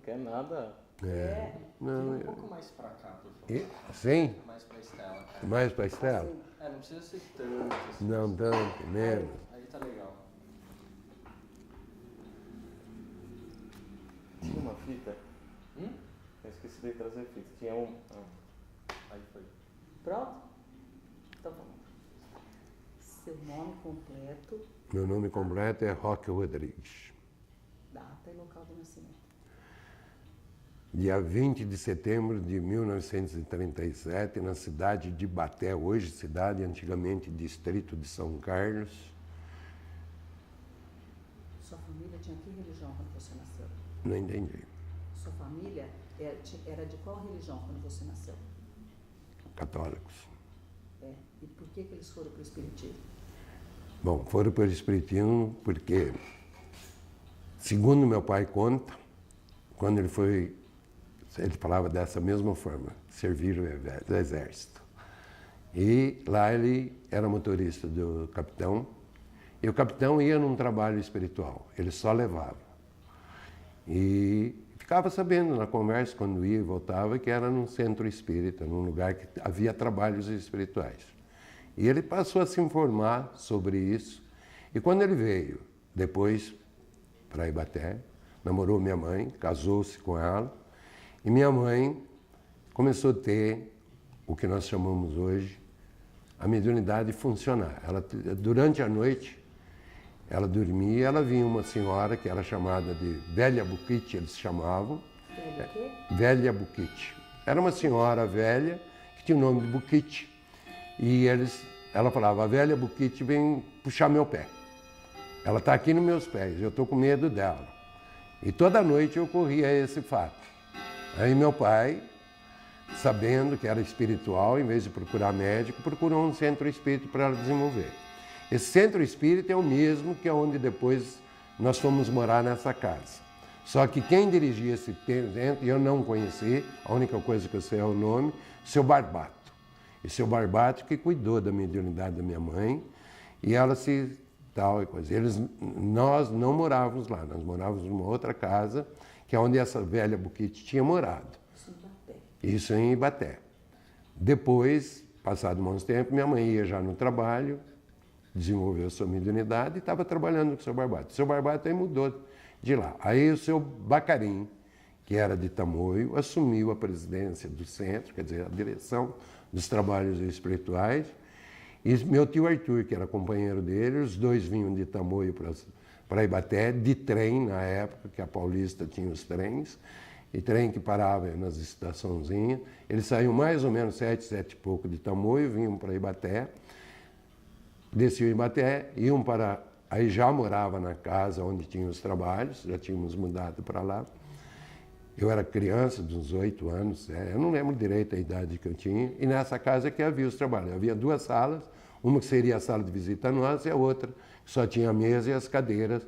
quer nada. Não, Um pouco mais pra cá, por favor. sim? Mais pra Estela, cara. Mais para a Estela? Não precisa ser tanto. Assim. Não tanto, menos. Aí tá legal. Tinha uma fita? Eu esqueci de trazer fita. Tinha um... Aí foi. Pronto? Então vamos. Seu nome completo, Meu nome completo é Roque Rodrigues. data e local de nascimento. Dia 20 de setembro de 1937, na cidade de Ibaté, hoje cidade, antigamente distrito de São Carlos. Sua família tinha que religião quando você nasceu? Não entendi. Sua família era de qual religião quando você nasceu? Católicos. E por que eles foram para o Espiritismo? Bom, foram para o Espiritismo porque, segundo meu pai conta, quando ele falava dessa mesma forma, servir o exército. E lá ele era motorista do capitão, e o capitão ia num trabalho espiritual, ele só levava. E ficava sabendo na conversa, quando ia e voltava, que era num centro espírita, num lugar que havia trabalhos espirituais. E ele passou a se informar sobre isso. E quando ele veio, depois, para Ibaté, namorou minha mãe, casou-se com ela, e minha mãe começou a ter o que nós chamamos hoje a mediunidade funcionar. Ela, durante a noite, ela dormia, ela vinha uma senhora que era chamada de Velha Buquite, eles chamavam. Velho o quê? Velha Buquite. Era uma senhora velha que tinha o nome de Buquite. E ela falava, a Velha Buquite vem puxar meu pé. Ela está aqui nos meus pés, eu estou com medo dela. E toda noite eu corria esse fato. Aí meu pai, sabendo que era espiritual, em vez de procurar médico, procurou um centro espírita para ela desenvolver. Esse centro espírita é o mesmo que é onde depois nós fomos morar nessa casa. Só que quem dirigia esse centro, eu não conheci, a única coisa que eu sei é o nome, seu Barbato. E seu Barbato que cuidou da mediunidade da minha mãe, e ela se tal e coisa. Nós não morávamos lá, nós morávamos numa outra casa, que é onde essa Velha Buquite tinha morado. Isso em Ibaté. Isso em Ibaté. Depois, passado um tempo, minha mãe ia já no trabalho, desenvolveu sua mediunidade e estava trabalhando com o seu Barbato. O seu Barbato aí mudou de lá. Aí o seu Bacarim, que era de Tamoio, assumiu a presidência do centro, quer dizer, a direção dos trabalhos espirituais. E meu tio Arthur, que era companheiro dele, os dois vinham de Tamoio para Ibaté, de trem na época, que a Paulista tinha os trens, e trem que parava nas estaçãozinhas. Eles saíam mais ou menos 7 e pouco de Tamoio, vinham para Ibaté, desciam em Ibaté, iam para... Aí já morava na casa onde tinham os trabalhos, já tínhamos mudado para lá. Eu era criança, de uns 8 anos, eu não lembro direito a idade que eu tinha, e nessa casa que havia os trabalhos. Havia 2 salas, uma que seria a sala de visita nossa e a outra que só tinha a mesa e as cadeiras.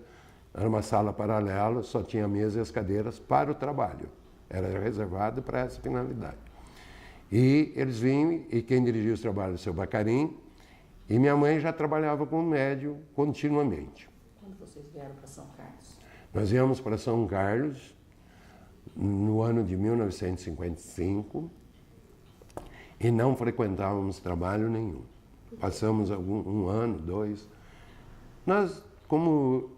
Era uma sala paralela, só tinha a mesa e as cadeiras para o trabalho. Era reservado para essa finalidade. E eles vinham, e quem dirigia os trabalhos era o seu Bacarim, e minha mãe já trabalhava com médium continuamente. Quando vocês vieram para São Carlos? Nós viemos para São Carlos no ano de 1955 e não frequentávamos trabalho nenhum. Passamos um ano, 2. Nós, como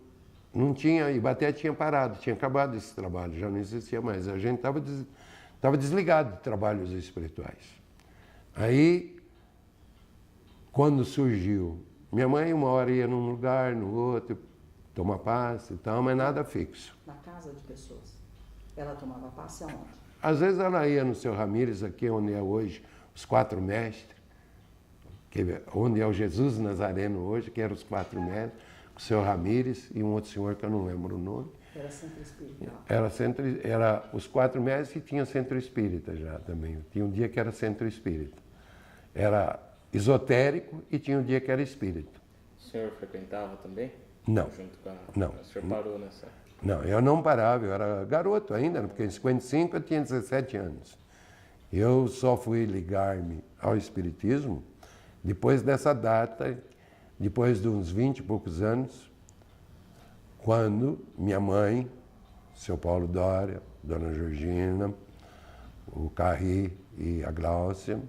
não tinha, Ibaté tinha parado, tinha acabado esse trabalho, já não existia mais. A gente estava desligado de trabalhos espirituais. Aí, quando surgiu, minha mãe uma hora ia num lugar, no outro, tomar passe e tal, mas nada fixo. Na casa de pessoas. Ela tomava passe aonde? Às vezes ela ia no seu Ramírez, aqui onde é hoje os 4 mestres, onde é o Jesus Nazareno hoje, que eram os 4 mestres, com o seu Ramírez e um outro senhor que eu não lembro o nome. Era centro espírita? Era os 4 mestres e tinha centro espírita já também. Tinha um dia que era centro espírita. Era esotérico e tinha um dia que era espírita. O senhor frequentava também? Não. Junto com a... Não. O senhor parou nessa... Não, eu não parava, eu era garoto ainda, porque em 55 eu tinha 17 anos. Eu só fui ligar-me ao espiritismo depois dessa data, depois de uns 20 e poucos anos, quando minha mãe, seu Paulo Dória, Dona Georgina, o Carri e a Gláucia,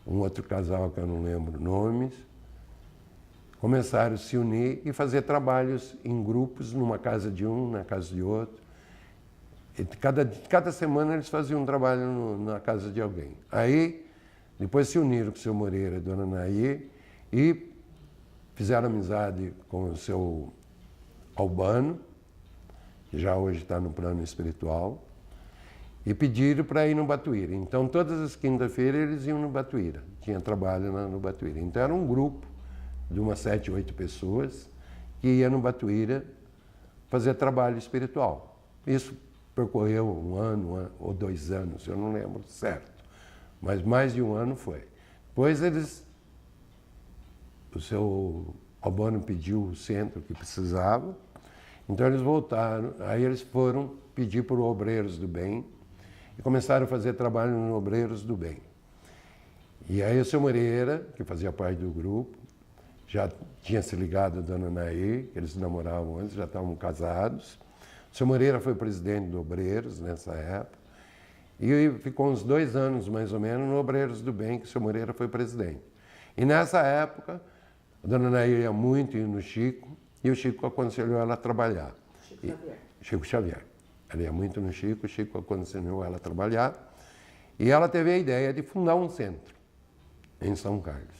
um outro casal que eu não lembro nomes, começaram a se unir e fazer trabalhos em grupos, numa casa de um, na casa de outro. E cada semana eles faziam um trabalho na casa de alguém. Aí, depois se uniram com o seu Moreira e Dona Nair e fizeram amizade com o seu Albano, que já hoje está no plano espiritual, e pediram para ir no Batuíra. Então, todas as quintas-feiras eles iam no Batuíra. Tinha trabalho no Batuíra. Então, era um grupo de umas 7, 8 pessoas que ia no Batuíra fazer trabalho espiritual. Isso percorreu um ano ou 2 anos, eu não lembro certo, mas mais de um ano foi. Depois o seu Albano pediu o centro que precisava, então eles voltaram, aí eles foram pedir para o Obreiros do Bem e começaram a fazer trabalho no Obreiros do Bem. E aí o seu Moreira, que fazia parte do grupo, já tinha se ligado a Dona Nair, que eles namoravam antes, já estavam casados. O seu Moreira foi presidente do Obreiros nessa época e ficou uns 2 anos, mais ou menos, no Obreiros do Bem, que o seu Moreira foi presidente. E nessa época, a Dona Nair ia muito ir no Chico e o Chico aconselhou ela a trabalhar. Chico Xavier. Ela ia muito no Chico, o Chico aconselhou ela a trabalhar e ela teve a ideia de fundar um centro em São Carlos.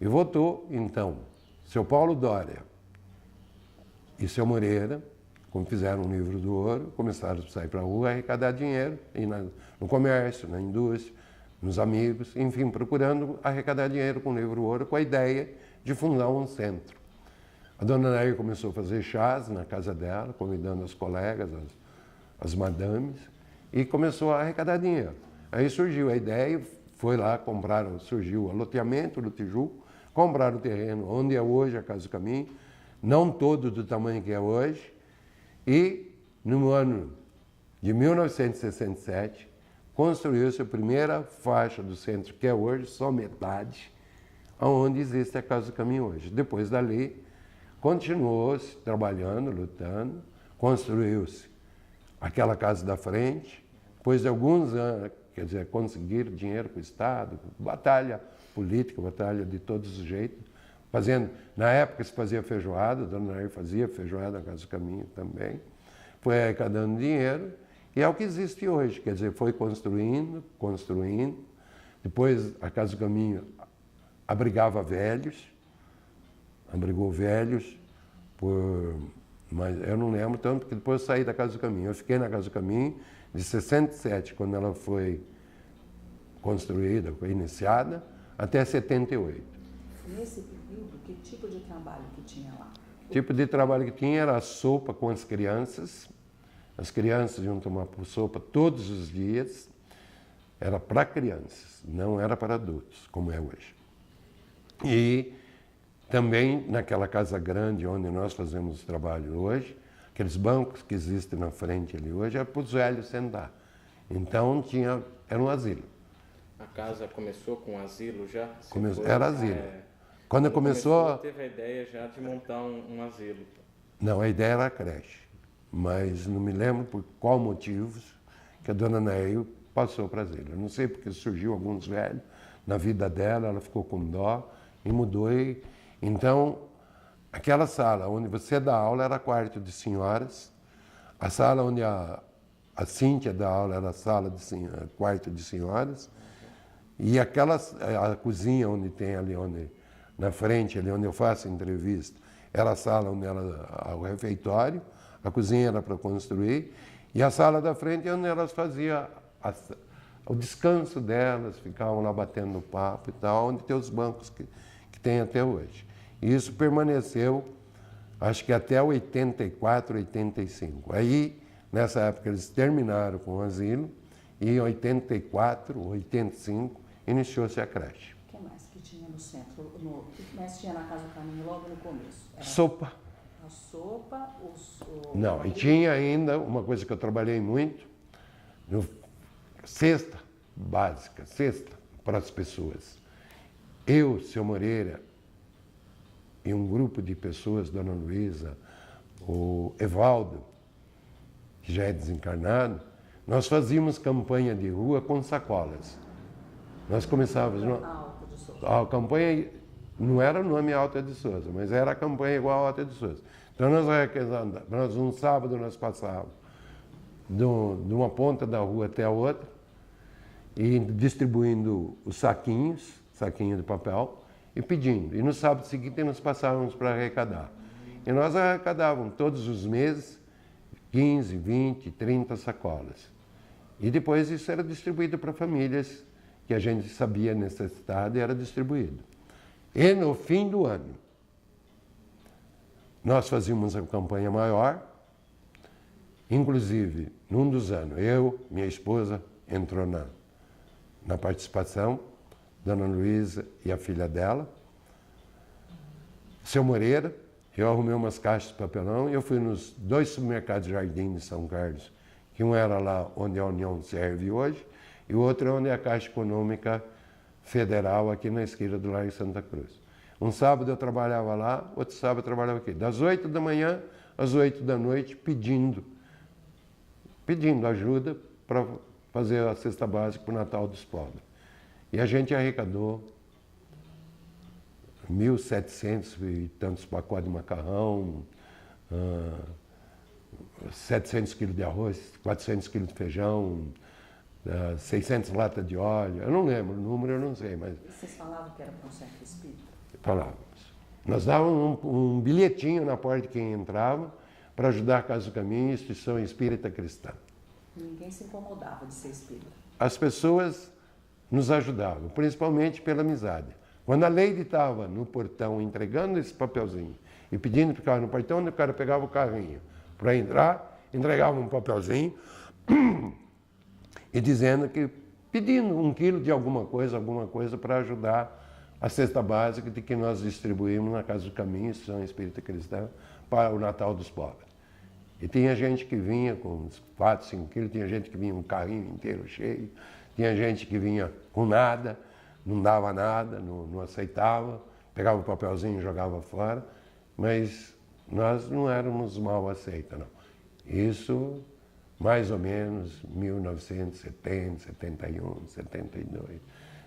E votou, então, seu Paulo Dória e seu Moreira, como fizeram o Livro do Ouro, começaram a sair para a rua, arrecadar dinheiro, no comércio, na indústria, nos amigos, enfim, procurando arrecadar dinheiro com o Livro do Ouro, com a ideia de fundar um centro. A Dona Nair começou a fazer chás na casa dela, convidando as colegas, as madames, e começou a arrecadar dinheiro. Aí surgiu a ideia, foi lá, surgiu o loteamento do Tijuco, compraram o terreno onde é hoje a Casa do Caminho, não todo do tamanho que é hoje, e no ano de 1967 construiu-se a primeira faixa do centro, que é hoje só metade, onde existe a Casa do Caminho hoje. Depois dali, continuou-se trabalhando, lutando, construiu-se aquela casa da frente, depois de alguns anos, quer dizer, conseguiram dinheiro para o Estado, batalha política, batalha de todos os jeitos, na época se fazia feijoada, a Dona Nair fazia feijoada na Casa do Caminho também, foi arrecadando dinheiro, e é o que existe hoje, quer dizer, foi construindo, depois a Casa do Caminho abrigava velhos, abrigou velhos, mas eu não lembro tanto, porque depois eu saí da Casa do Caminho. Eu fiquei na Casa do Caminho de 67, quando ela foi construída, foi iniciada, até 78. Nesse período, que tipo de trabalho que tinha lá? O tipo de trabalho que tinha era a sopa com as crianças. As crianças iam tomar sopa todos os dias. Era para crianças, não era para adultos, como é hoje. E também naquela casa grande onde nós fazemos o trabalho hoje, aqueles bancos que existem na frente ali hoje, é para os velhos sentar. Então era um asilo. A casa começou com um asilo já? Era asilo. Quando começou, teve a ideia já de montar um asilo. Não, a ideia era a creche, mas não me lembro por qual motivos que a Dona Nair passou para asilo. Eu não sei porque surgiu alguns velhos na vida dela, ela ficou com dó e mudou. Então, aquela sala onde você dá aula era quarto de senhoras, a sala onde a Cíntia dá aula era sala de quarto de senhoras, e a cozinha onde tem ali, na frente, ali onde eu faço entrevista, era a sala onde o refeitório, a cozinha era para construir, e a sala da frente é onde elas faziam o descanso delas, ficavam lá batendo papo e tal, onde tem os bancos que tem até hoje. E isso permaneceu, acho que até 84, 85. Aí, nessa época, eles terminaram com o asilo, e em 84, 85, iniciou-se a creche. O que mais que tinha no centro? O que mais tinha na Casa do Caminho logo no começo? Sopa. A sopa, Não, e tinha ainda uma coisa que eu trabalhei muito, cesta básica, cesta para as pessoas. Eu, seu Moreira, e um grupo de pessoas, Dona Luísa, o Evaldo, que já é desencarnado, nós fazíamos campanha de rua com sacolas. Nós começávamos... Alta de Souza. A campanha não era o nome Alta de Souza, mas era a campanha igual a Alta de Souza. Então um sábado nós passávamos de uma ponta da rua até a outra, e distribuindo os saquinho de papel, e pedindo. E no sábado seguinte nós passávamos para arrecadar. E nós arrecadávamos todos os meses 15, 20, 30 sacolas. E depois isso era distribuído para famílias que a gente sabia necessitada e era distribuído. E no fim do ano, nós fazíamos a campanha maior, inclusive, num dos anos, minha esposa, entrou na participação, Dona Luísa e a filha dela, Seu Moreira, eu arrumei umas caixas de papelão e eu fui nos 2 supermercados Jardim de São Carlos, que um era lá onde a União serve hoje, e o outro é onde é a Caixa Econômica Federal, aqui na esquina do Lar em Santa Cruz. Um sábado eu trabalhava lá, outro sábado eu trabalhava aqui. Das 8 da manhã às 8 da noite, pedindo ajuda para fazer a cesta básica para o Natal dos Pobres. E a gente arrecadou 1.700 e tantos pacotes de macarrão, 700 quilos de arroz, 400 quilos de feijão, 600 latas de óleo. Eu não lembro o número, eu não sei, mas... E vocês falavam que era para um centro espírita? Falávamos. Nós dávamos um bilhetinho na porta de quem entrava para ajudar a Casa do Caminho, instituição espírita cristã. Ninguém se incomodava de ser espírita? As pessoas nos ajudavam, principalmente pela amizade. Quando a Leide estava no portão entregando esse papelzinho e pedindo para o cara no portão, o cara pegava o carrinho para entrar, entregava um papelzinho e dizendo que, pedindo 1 quilo de alguma coisa para ajudar a cesta básica de que nós distribuímos na Casa do Caminho, Instituição Espírita Cristã, para o Natal dos Pobres. E tinha gente que vinha com uns 4, 5 quilos, tinha gente que vinha um carrinho inteiro cheio, tinha gente que vinha com nada, não dava nada, não aceitava, pegava o papelzinho e jogava fora, mas nós não éramos mal aceitos, não. Isso, mais ou menos, 1970, 71, 72.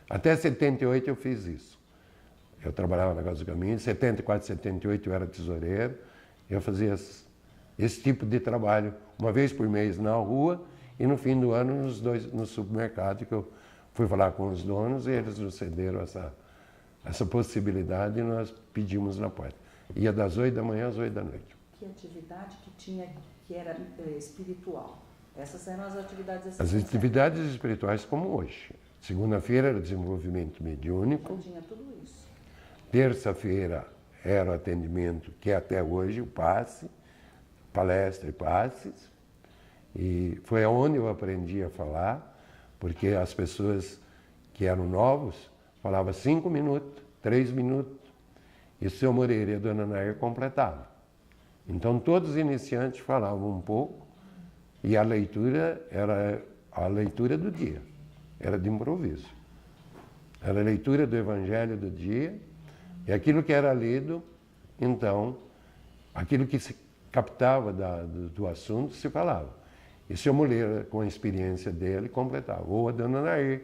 Até 78 eu fiz isso. Eu trabalhava na Casa do Caminho, em 74, 78 eu era tesoureiro, eu fazia esse tipo de trabalho uma vez por mês na rua e no fim do ano no supermercado, que eu fui falar com os donos e eles nos cederam essa possibilidade e nós pedimos na porta. Ia das 8 da manhã às 8 da noite. Que atividade que tinha que era espiritual? Essas eram as atividades As essenciais. atividades espirituais como hoje. Segunda-feira era desenvolvimento mediúnico. Tinha tudo isso. Terça-feira era o atendimento, que é até hoje, o passe, palestra e passes. E foi onde eu aprendi a falar, porque as pessoas que eram novos falavam 5 minutos, 3 minutos, e o seu Moreira e a dona Nair completavam. Então todos os iniciantes falavam um pouco, e a leitura era a leitura do dia, era de improviso. Era a leitura do Evangelho do dia, e aquilo que era lido, então, aquilo que se captava do assunto se falava. E o seu Moreira, com a experiência dele, completava. Ou a dona Nair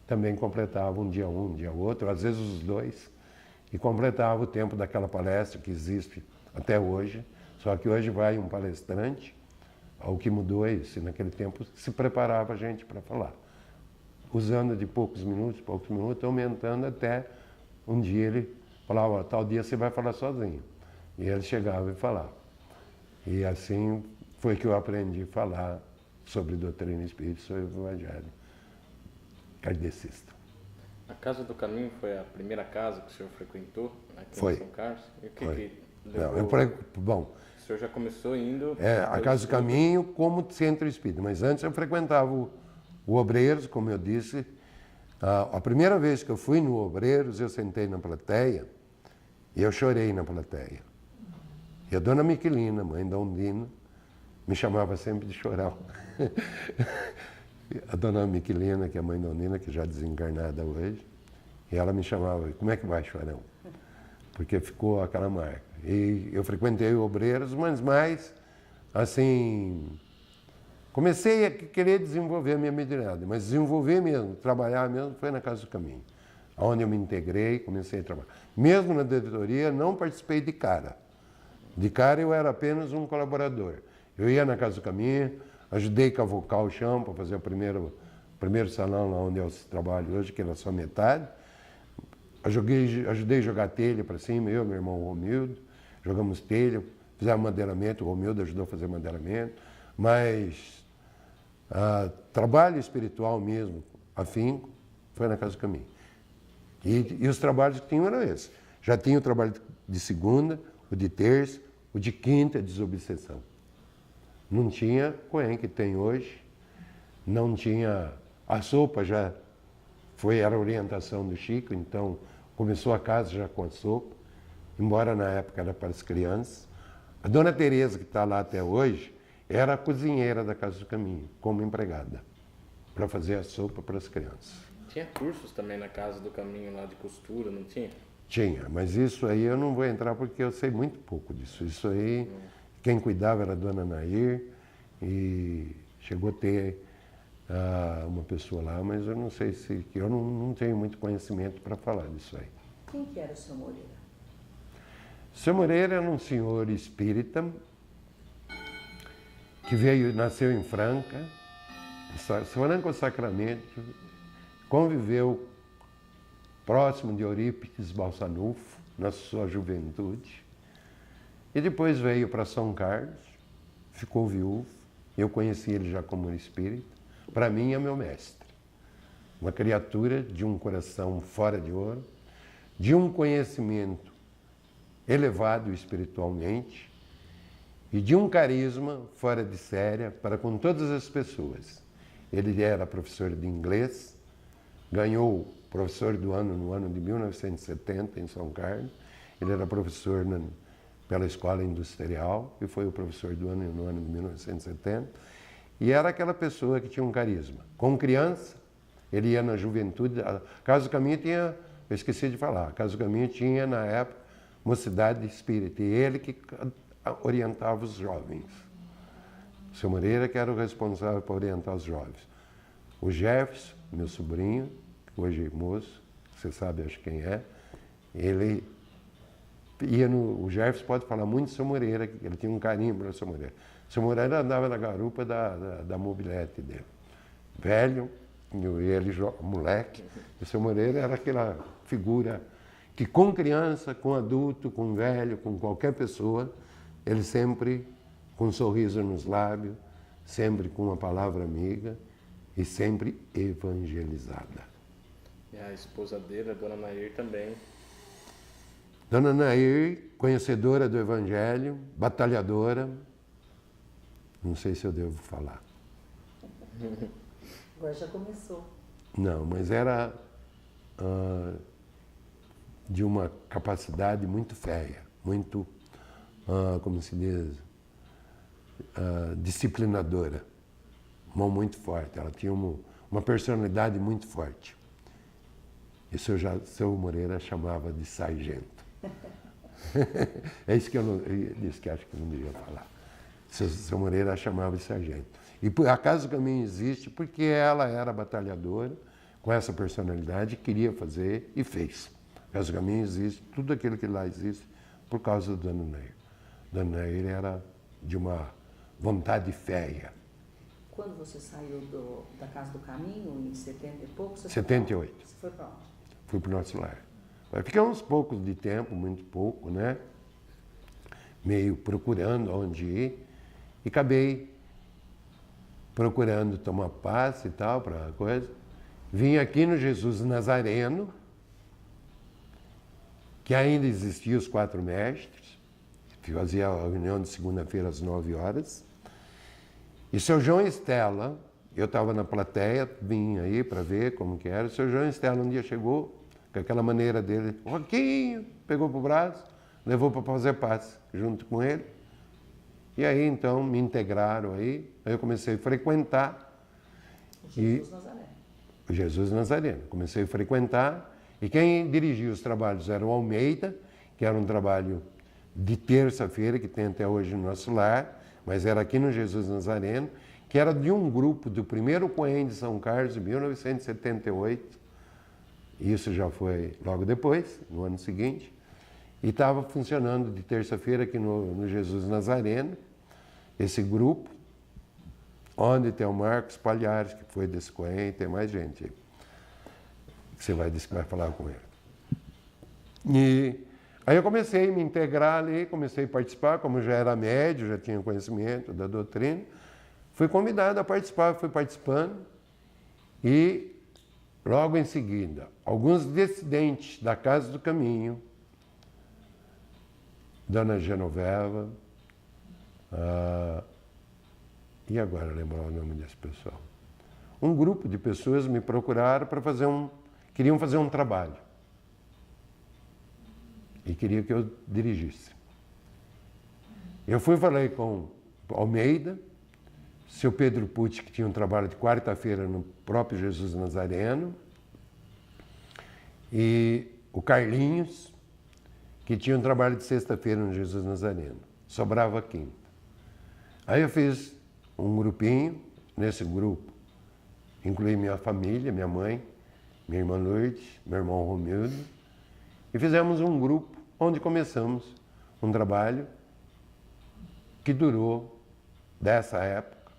também completava um dia outro, às vezes os dois, e completava o tempo daquela palestra que existe até hoje, só que hoje vai um palestrante, o que mudou é isso, e naquele tempo se preparava a gente para falar, usando de poucos minutos, aumentando até um dia ele falava, tal dia você vai falar sozinho. E ele chegava e falava. E assim foi que eu aprendi a falar sobre doutrina espírita, sobre o Evangelho kardecista. A Casa do Caminho foi a primeira casa que o senhor frequentou aqui Foi. em São Carlos? E o que Foi. que Não, levou... bom, O senhor já começou indo... a Casa do Caminho como centro espírita, mas antes eu frequentava o Obreiros, como eu disse. A primeira vez que eu fui no Obreiros, eu sentei na plateia e eu chorei na plateia. E a dona Miquelina, mãe da Undina, me chamava sempre de chorão. A dona Miquelina, que é a mãe da Undina, que já é desencarnada hoje, e ela me chamava, como é que vai, chorão? Porque ficou aquela marca. E eu frequentei o Obreiros, mas mais, assim, Comecei a querer desenvolver a minha mediunidade, mas desenvolver mesmo, trabalhar mesmo, foi na Casa do Caminho, onde eu me integrei, comecei a trabalhar. Mesmo na diretoria, não participei de cara. De cara eu era apenas um colaborador. Eu ia na Casa do Caminho, ajudei a cavocar o chão para fazer o primeiro salão lá onde eu trabalho hoje, que era só metade. Ajudei a jogar telha para cima, eu e meu irmão Romildo, jogamos telha, fizemos madeiramento, o Romildo ajudou a fazer madeiramento, mas trabalho espiritual mesmo, afinco, foi na Casa do Caminho. E os trabalhos que tinham eram esses. Já tinha o trabalho de segunda, o de terça, o de quinta, desobsessão. Não tinha Coen que tem hoje, não tinha... A sopa já era a orientação do Chico, então começou a casa já com a sopa, embora na época era para as crianças. A dona Tereza, que está lá até hoje, era a cozinheira da Casa do Caminho, como empregada, para fazer a sopa para as crianças. Tinha cursos também na Casa do Caminho lá de costura, não tinha? Tinha, mas isso aí eu não vou entrar porque eu sei muito pouco disso. Isso aí, quem cuidava era a dona Nair e chegou a ter uma pessoa lá, mas eu não sei se... Eu não tenho muito conhecimento para falar disso aí. Quem que era o seu Moreira? O seu Moreira era um senhor espírita que nasceu em Franca, Franca Sacramento, conviveu próximo de Eurípides Balsanufo, na sua juventude, e depois veio para São Carlos, ficou viúvo. Eu conheci ele já como espírita. Para mim é meu mestre, uma criatura de um coração fora de ouro, de um conhecimento elevado espiritualmente e de um carisma fora de série para com todas as pessoas. Ele era professor de inglês, ganhou professor do ano no ano de 1970 em São Carlos. Ele era professor pela Escola Industrial e foi o professor do ano no ano de 1970. E era aquela pessoa que tinha um carisma. Com criança, ele ia na juventude. A Casa do Caminho tinha, eu esqueci de falar, a Casa do Caminho tinha na época Mocidade Espírita, e ele que orientava os jovens. O seu Moreira que era o responsável por orientar os jovens. O Jefferson, meu sobrinho, hoje é moço, você sabe, acho quem é, ele ia o Jefferson pode falar muito do seu Moreira, ele tinha um carinho pelo seu Moreira. O seu Moreira andava na garupa da mobilete dele. Velho, e ele moleque. O seu Moreira era aquela figura que com criança, com adulto, com velho, com qualquer pessoa, ele sempre com um sorriso nos lábios, sempre com uma palavra amiga e sempre evangelizada. E a esposa dele, a dona Nair, também. Dona Nair, conhecedora do Evangelho, batalhadora, não sei se eu devo falar. Agora já começou. Não, mas era de uma capacidade muito feia, muito, como se diz, disciplinadora, mão muito forte. Ela tinha uma personalidade muito forte. E o seu Moreira chamava de sargento. É isso que eu disse que acho que não devia falar. Seu Moreira chamava de sargento. E a Casa do Caminho existe porque ela era batalhadora, com essa personalidade, queria fazer e fez. A Casa do Caminho existe, tudo aquilo que lá existe, por causa do Dona Nair. Dona Nair era de uma vontade feia. Quando você saiu da Casa do Caminho, em 70 e pouco? 78. Você foi para onde? Fui para o Nosso Lar. Ficamos poucos de tempo, muito pouco, né? Meio procurando onde ir. E acabei procurando tomar passe e tal, para coisa. Vim aqui no Jesus Nazareno, que ainda existia os 4 mestres. Fazia a reunião de segunda-feira às 9 horas. E seu João Estela, eu estava na plateia, vim aí para ver como que era. O seu João Estela um dia chegou, com aquela maneira dele, Roquinho, pegou para o braço, levou para fazer passe junto com ele. E aí, então, me integraram aí eu comecei a frequentar. Jesus Nazareno. O Jesus Nazareno. Comecei a frequentar e quem dirigia os trabalhos era o Almeida, que era um trabalho de terça-feira, que tem até hoje no Nosso Lar, mas era aqui no Jesus Nazareno, que era de um grupo do primeiro Coen de São Carlos, em 1978, isso já foi logo depois, no ano seguinte, e estava funcionando de terça-feira aqui no Jesus Nazareno, esse grupo, onde tem o Marcos Palhares, que foi desse Coen, tem mais gente aí, que você vai falar com ele. E aí eu comecei a me integrar ali, comecei a participar, como já era médio, já tinha conhecimento da doutrina, fui convidado a participar, fui participando e logo em seguida, alguns dissidentes da Casa do Caminho, Dona Genoveva, e agora lembrar o nome desse pessoal. Um grupo de pessoas me procuraram para queriam fazer um trabalho. E queria que eu dirigisse. Eu falei com Almeida, seu Pedro Pucci, que tinha um trabalho de quarta-feira no próprio Jesus Nazareno, e o Carlinhos, que tinha um trabalho de sexta-feira no Jesus Nazareno. Sobrava quinta. Aí eu fiz um grupinho, nesse grupo incluí minha família, minha mãe, minha irmã Lourdes, meu irmão Romildo, e fizemos um grupo onde começamos um trabalho que durou dessa época.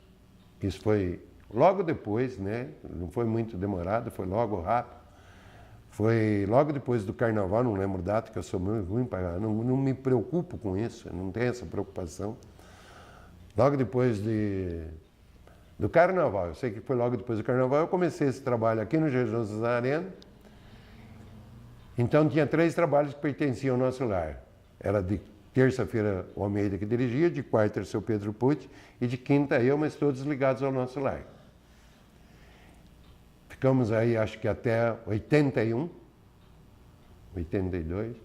Isso foi logo depois, né? Não foi muito demorado, foi logo rápido. Foi logo depois do Carnaval, não lembro data, que eu sou muito ruim para... Não me preocupo com isso, eu não tenho essa preocupação. Logo depois do Carnaval, eu sei que foi logo depois do Carnaval, eu comecei esse trabalho aqui no Jesus Nazareno. Então tinha 3 trabalhos que pertenciam ao nosso lar. Era de terça-feira o Almeida que dirigia, de quarta era o seu Pedro Pucci e de quinta eu, mas todos ligados ao nosso lar. Ficamos aí, acho que até 81, 82.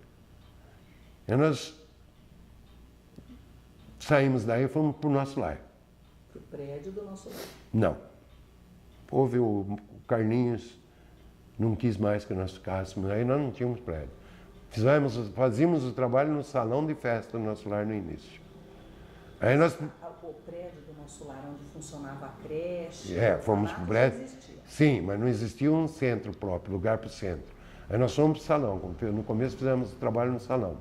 E nós saímos daí e fomos para o nosso lar. Para o prédio do nosso lar? Não. Houve o Carlinhos, não quis mais que nós ficássemos, aí nós não tínhamos prédio. Fazíamos o trabalho no salão de festa do nosso lar no início. Aí nós... O prédio do nosso lar, onde funcionava a creche... fomos para o prédio. Sim, mas não existia um centro próprio, lugar para o centro. Aí nós fomos para o salão. No começo fizemos o trabalho no salão.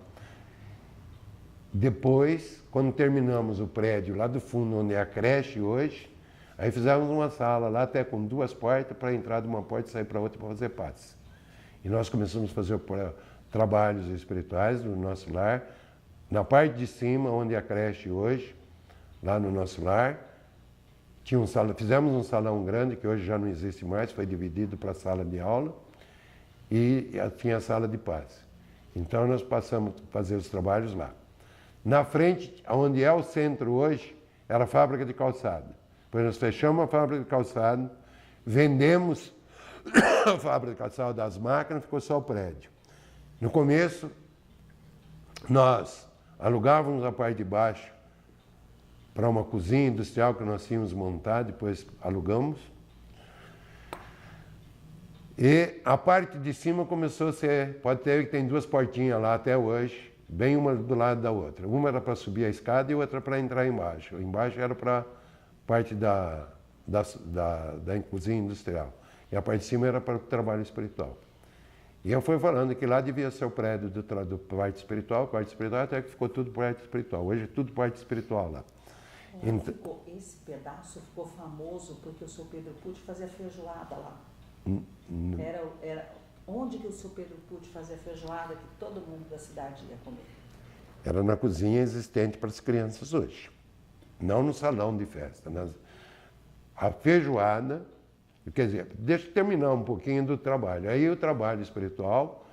Depois, quando terminamos o prédio lá do fundo, onde é a creche hoje, aí fizemos uma sala lá até com 2 portas para entrar de uma porta e sair para outra para fazer passe. E nós começamos a fazer trabalhos espirituais no nosso lar. Na parte de cima, onde é a creche hoje, lá no nosso lar, fizemos um salão grande, que hoje já não existe mais, foi dividido para a sala de aula, e tinha a sala de passe. Então nós passamos a fazer os trabalhos lá. Na frente, onde é o centro hoje, era a fábrica de calçado. Depois nós fechamos a fábrica de calçado, vendemos a fábrica de calçado das máquinas, ficou só o prédio. No começo, nós alugávamos a parte de baixo para uma cozinha industrial que nós tínhamos montado, depois alugamos. E a parte de cima começou a ser, pode ter que tem 2 portinhas lá até hoje, bem uma do lado da outra. Uma era para subir a escada e outra para entrar embaixo. Embaixo era para a parte da cozinha industrial. E a parte de cima era para o trabalho espiritual. E eu fui falando que lá devia ser o prédio do parte espiritual, até que ficou tudo parte espiritual. Hoje é tudo parte espiritual lá. Esse pedaço ficou famoso porque o seu Pedro Pucci fazia feijoada lá. Era onde que o seu Pedro Pucci fazia feijoada que todo mundo da cidade ia comer? Era na cozinha existente para as crianças hoje. Não no salão de festa. A feijoada, quer dizer, deixa eu terminar um pouquinho do trabalho. Aí o trabalho espiritual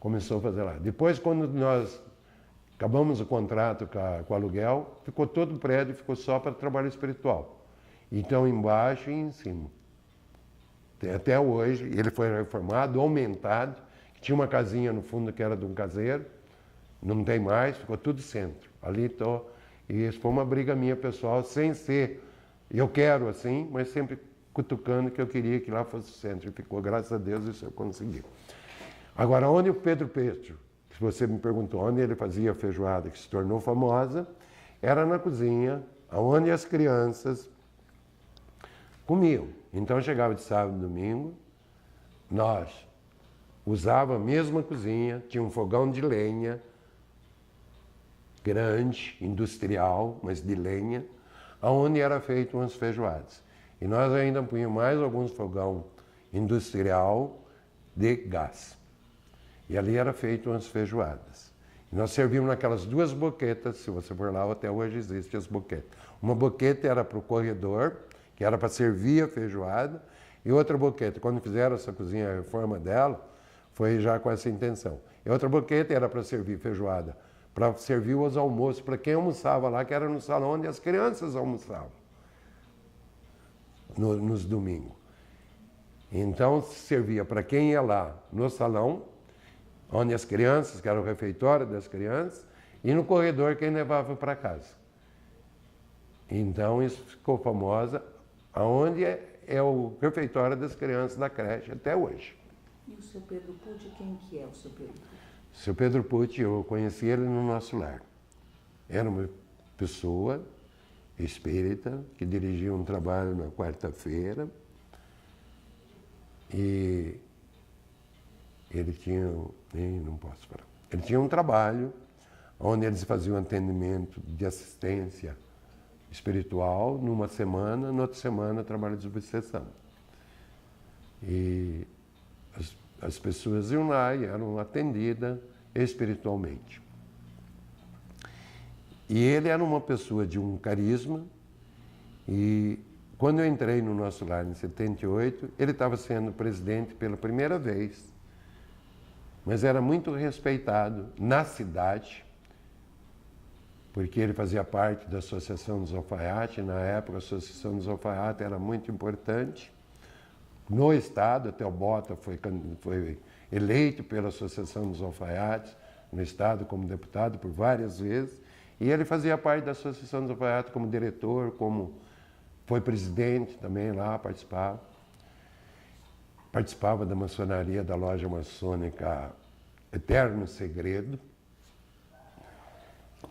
começou a fazer lá. Depois, quando nós acabamos o contrato com o aluguel, ficou todo o prédio, ficou só para trabalho espiritual. Então, embaixo e em cima. Até hoje, ele foi reformado, aumentado, tinha uma casinha no fundo que era de um caseiro, não tem mais, ficou tudo centro. Ali estou, e isso foi uma briga minha pessoal, sem ser, eu quero assim, mas sempre cutucando que eu queria que lá fosse o centro. E ficou, graças a Deus, isso eu consegui. Agora, onde o Pedro Petro, se você me perguntou onde ele fazia a feijoada, que se tornou famosa, era na cozinha, onde as crianças Comiam. Então chegava de sábado e domingo, nós usávamos a mesma cozinha, tinha um fogão de lenha, grande, industrial, mas de lenha, onde era feito umas feijoadas. E nós ainda punhamos mais alguns fogão industrial de gás. E ali era feito umas feijoadas. E nós servíamos naquelas duas boquetas, se você for lá, até hoje existem as boquetas. Uma boqueta era para o corredor, que era para servir a feijoada, e outra boqueta, quando fizeram essa cozinha, a reforma dela, foi já com essa intenção. E outra boqueta era para servir feijoada, para servir os almoços, para quem almoçava lá, que era no salão onde as crianças almoçavam, nos domingos. Então, servia para quem ia lá no salão, onde as crianças, que era o refeitório das crianças, e no corredor quem levava para casa. Então, isso ficou famosa, aonde é o refeitório das crianças da creche até hoje. E o seu Pedro Pucci, quem que é o seu Pedro Pucci? O seu Pedro Pucci, eu conheci ele no nosso lar. Era uma pessoa espírita que dirigia um trabalho na quarta-feira e ele tinha, não posso falar, ele tinha um trabalho onde eles faziam atendimento de assistência espiritual numa semana, na outra semana trabalho de obsessão. E as pessoas iam lá e eram atendidas espiritualmente. E ele era uma pessoa de um carisma e quando eu entrei no nosso lar em 78, ele estava sendo presidente pela primeira vez, mas era muito respeitado na cidade, porque ele fazia parte da Associação dos Alfaiates. Na época, a Associação dos Alfaiates era muito importante. No Estado, até o Bota foi eleito pela Associação dos Alfaiates, no Estado como deputado por várias vezes, e ele fazia parte da Associação dos Alfaiates como diretor, como foi presidente também lá, participava da maçonaria da loja maçônica Eterno Segredo,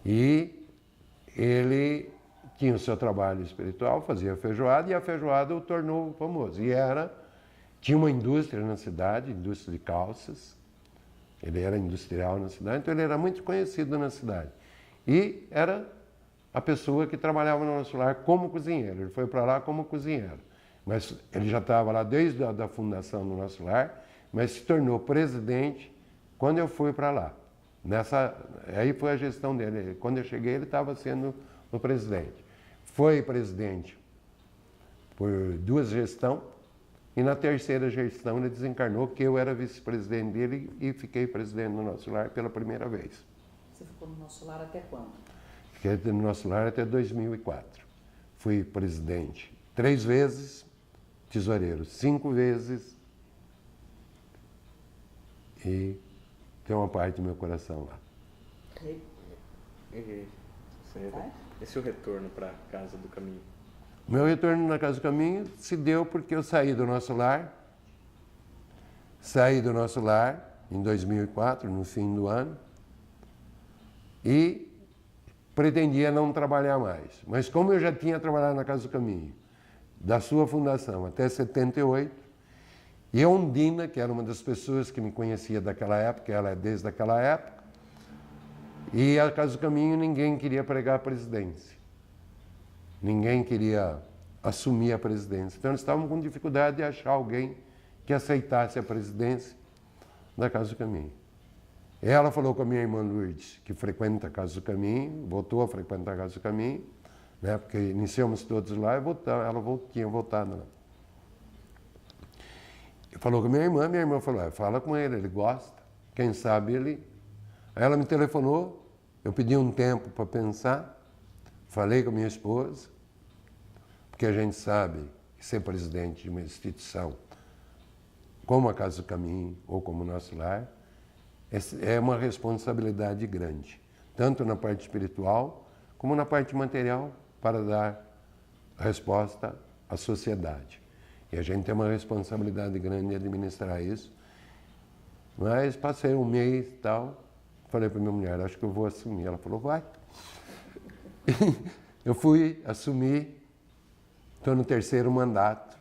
e ele tinha o seu trabalho espiritual, fazia feijoada, e a feijoada o tornou famoso. E tinha uma indústria na cidade, indústria de calças, ele era industrial na cidade, então ele era muito conhecido na cidade. E era a pessoa que trabalhava no nosso lar como cozinheiro, ele foi para lá como cozinheiro. Mas ele já estava lá desde a fundação do nosso lar, mas se tornou presidente quando eu fui para lá. Aí foi a gestão dele. Quando eu cheguei, ele estava sendo o presidente. Foi presidente por 2 gestões, e na terceira gestão ele desencarnou, que eu era vice-presidente dele e fiquei presidente do nosso lar pela primeira vez. Você ficou no nosso lar até quando? Fiquei no nosso lar até 2004. Fui presidente 3 vezes, tesoureiro 5 vezes, e tem uma parte do meu coração lá. Esse é o retorno para a Casa do Caminho? Meu retorno na Casa do Caminho se deu porque eu saí do nosso lar em 2004, no fim do ano, e pretendia não trabalhar mais. Mas como eu já tinha trabalhado na Casa do Caminho, da sua fundação até 78, e a Ondina, que era uma das pessoas que me conhecia daquela época, ela é desde aquela época, e a Casa do Caminho ninguém queria pregar a presidência. Ninguém queria assumir a presidência. Então eles estavam com dificuldade de achar alguém que aceitasse a presidência da Casa do Caminho. Ela falou com a minha irmã Lourdes, que frequenta a Casa do Caminho, voltou a frequentar a Casa do Caminho, né, porque iniciamos todos lá e ela tinha voltado lá. Falou com a minha irmã falou, fala com ele gosta, quem sabe ele... Aí ela me telefonou, eu pedi um tempo para pensar, falei com a minha esposa, porque a gente sabe que ser presidente de uma instituição como a Casa do Caminho ou como o nosso lar é uma responsabilidade grande, tanto na parte espiritual como na parte material, para dar resposta à sociedade. E a gente tem uma responsabilidade grande de administrar isso. Mas passei um mês e tal, falei para minha mulher, acho que eu vou assumir. Ela falou, vai. Eu fui assumir, estou no 3º mandato.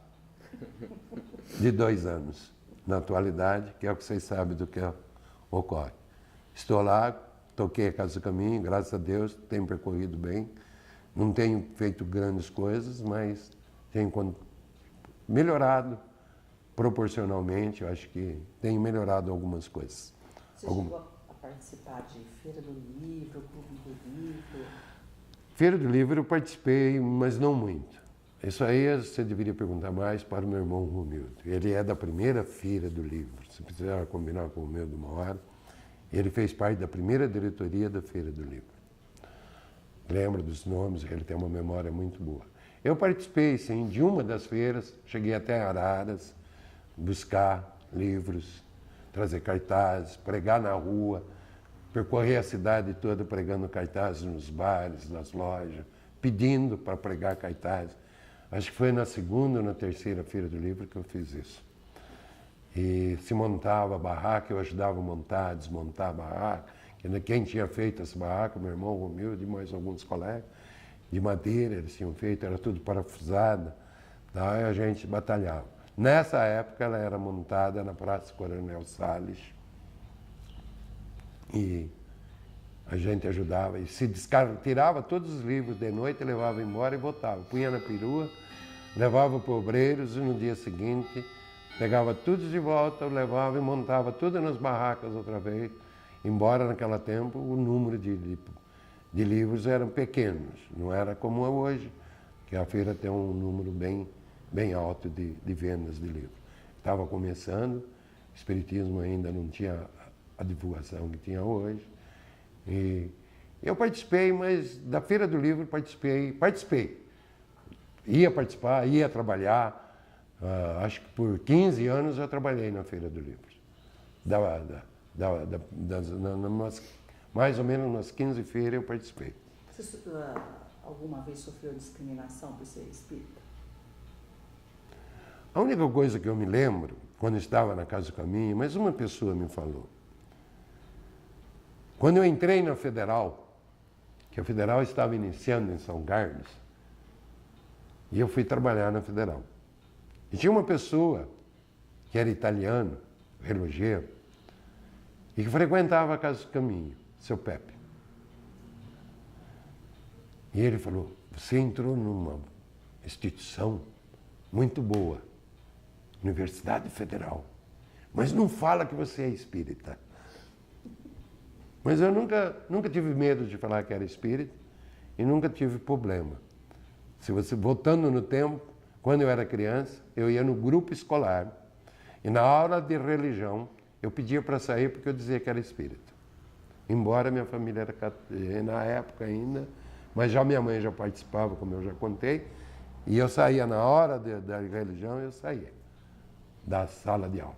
de 2 anos, na atualidade, que é o que vocês sabem do que ocorre. Estou lá, toquei a Casa do Caminho, graças a Deus, tenho percorrido bem. Não tenho feito grandes coisas, mas tenho melhorado proporcionalmente. Eu acho que tenho melhorado algumas coisas. Você chegou a participar de Feira do Livro, Clube do Livro? Feira do Livro eu participei, mas não muito. Isso aí você deveria perguntar mais para o meu irmão Romildo. Ele é da primeira Feira do Livro. Se precisar combinar com o meu de uma hora, ele fez parte da primeira diretoria da Feira do Livro. Lembra dos nomes, ele tem uma memória muito boa. Eu participei, sim, de uma das feiras, cheguei até Araras, buscar livros, trazer cartazes, pregar na rua, percorrer a cidade toda pregando cartazes nos bares, nas lojas, pedindo para pregar cartazes. Acho que foi na segunda ou na terceira Feira do Livro que eu fiz isso. E se montava a barraca, eu ajudava a montar, a desmontar a barraca. Quem tinha feito essa barraca, meu irmão Romildo e mais alguns colegas, de madeira eles tinham feito, era tudo parafusada, tá? E a gente batalhava. Nessa época ela era montada na Praça Coronel Salles e a gente ajudava e tirava todos os livros de noite, levava embora e botava, punha na perua, levava para obreiros e no dia seguinte pegava tudo de volta, levava e montava tudo nas barracas outra vez. Embora naquele tempo o número de livros eram pequenos, não era como é hoje, que a feira tem um número bem alto de vendas de livros. Estava começando, o Espiritismo ainda não tinha a divulgação que tinha hoje. E eu participei, mas da Feira do Livro participei. Ia participar, ia trabalhar. Acho que por 15 anos eu trabalhei na Feira do Livro. Mais ou menos umas 15 feiras eu participei. Você alguma vez sofreu discriminação por ser espírita? A única coisa que eu me lembro, quando eu estava na Casa do Caminho, mas uma pessoa me falou. Quando eu entrei na Federal, que a Federal estava iniciando em São Carlos, e eu fui trabalhar na Federal. E tinha uma pessoa que era italiano, relojeiro, e que frequentava a Casa do Caminho, seu Pepe. E ele falou, você entrou numa instituição muito boa, Universidade Federal, mas não fala que você é espírita. Mas eu nunca tive medo de falar que era espírita e nunca tive problema. Se você, voltando no tempo, quando eu era criança, eu ia no grupo escolar e na aula de religião eu pedia para sair porque eu dizia que era espírita. Embora minha família era na época ainda, mas já minha mãe já participava, como eu já contei, e eu saía na hora da religião, eu saía da sala de aula.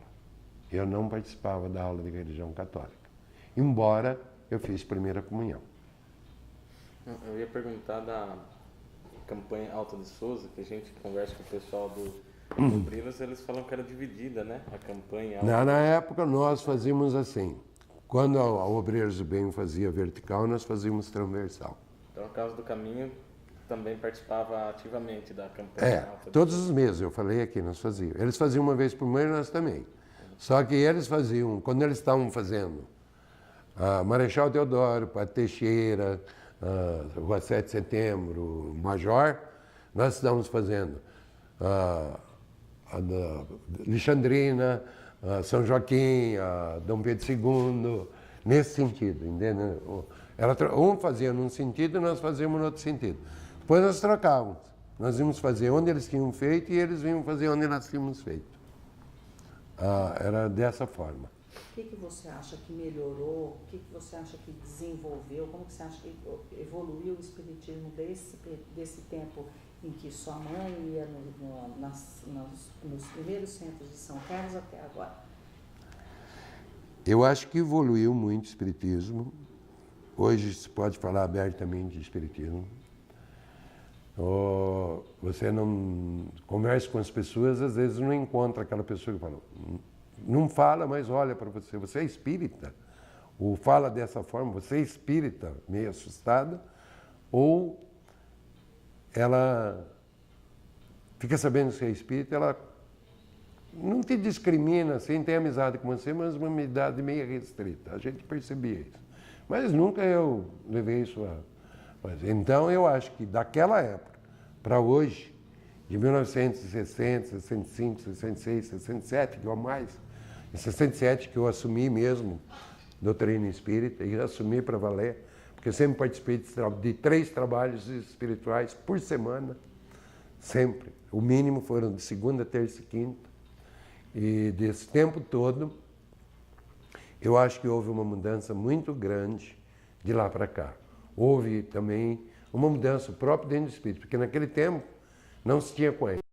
Eu não participava da aula de religião católica, embora eu fiz primeira comunhão. Eu ia perguntar da campanha Alta de Souza, que a gente conversa com o pessoal do Brilas, eles falam que era dividida, né? A campanha. Na época nós fazíamos assim. Quando a Obreiros do Bem fazia vertical, nós fazíamos transversal. Então a Casa do Caminho também participava ativamente da campanha Alta de todos Souza. os meses, eu falei aqui, nós fazíamos. Eles faziam uma vez por mês, nós também. Só que eles faziam, quando eles estavam fazendo Marechal Deodoro, Padre Teixeira, Rua 7 de Setembro, Major, nós estávamos fazendo Alexandrina, São Joaquim, Dom Pedro II, nesse sentido, entendeu? Um fazia num sentido e nós fazíamos no outro sentido. Depois nós trocávamos. Nós íamos fazer onde eles tinham feito e eles vinham fazer onde nós tínhamos feito. Era dessa forma. O que você acha que melhorou? O que você acha que desenvolveu? Como que você acha que evoluiu o espiritismo desse tempo em que sua mãe ia nos primeiros centros de São Carlos até agora? Eu acho que evoluiu muito o espiritismo. Hoje se pode falar abertamente de espiritismo. Você não conversa com as pessoas, às vezes não encontra aquela pessoa que fala, não fala, mas olha para você, você é espírita? Ou fala dessa forma, você é espírita, meio assustada, ou ela fica sabendo que você é espírita, ela não te discrimina, assim, tem amizade com você, mas uma amizade meio restrita. A gente percebia isso. Mas nunca eu levei isso a... Então, eu acho que daquela época para hoje, de 1960, 65, 66, 67, que ou mais, em 67 que eu assumi mesmo doutrina espírita e assumi para valer, porque eu sempre participei de 3 trabalhos espirituais por semana, sempre. O mínimo foram de segunda, terça e quinta. E desse tempo todo, eu acho que houve uma mudança muito grande de lá para cá. Houve também uma mudança própria dentro do espírito, porque naquele tempo não se tinha coisa.